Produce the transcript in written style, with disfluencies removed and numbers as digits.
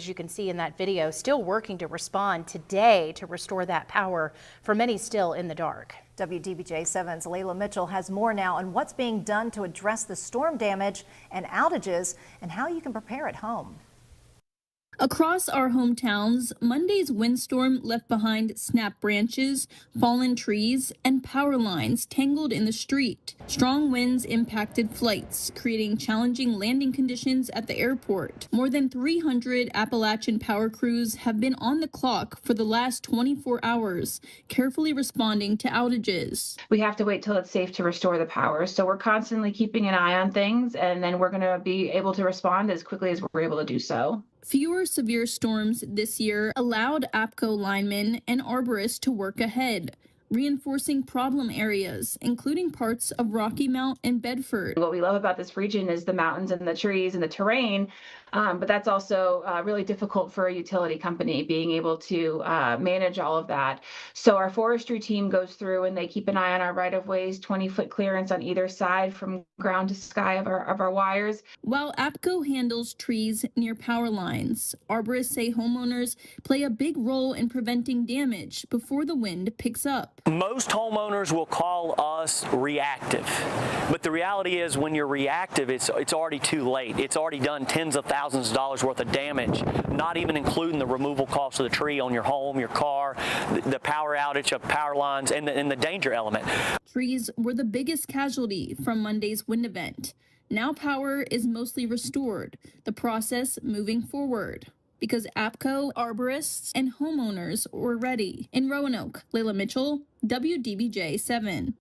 As you can see in that video, still working to respond today to restore that power for many still in the dark. WDBJ 7's Layla Mitchell has more now on what's being done to address the storm damage and outages and how you can prepare at home. Across our hometowns, Monday's windstorm left behind snapped branches, fallen trees, and power lines tangled in the street. Strong winds impacted flights, creating challenging landing conditions at the airport. More than 300 Appalachian power crews have been on the clock for the last 24 hours, carefully responding to outages. We have to wait till it's safe to restore the power. So we're constantly keeping an eye on things, and then we're going to be able to respond as quickly as we're able to do so. Fewer severe storms this year allowed APCO linemen and arborists to work ahead, reinforcing problem areas, including parts of Rocky Mount and Bedford. What we love about this region is the mountains and the trees and the terrain, but that's also really difficult for a utility company being able to manage all of that. So our forestry team goes through and they keep an eye on our right-of-ways, 20-foot clearance on either side from ground to sky of our wires. While APCO handles trees near power lines, arborists say homeowners play a big role in preventing damage before the wind picks up. Most homeowners will call us reactive, but the reality is when you're reactive, it's already too late. It's already done tens of thousands of dollars worth of damage, not even including the removal cost of the tree on your home, your car, the power outage of power lines, and the danger element. Trees were the biggest casualty from Monday's wind event. Now power is mostly restored, the process moving forward, because APCO, arborists, and homeowners were ready. In Roanoke, Layla Mitchell, WDBJ 7.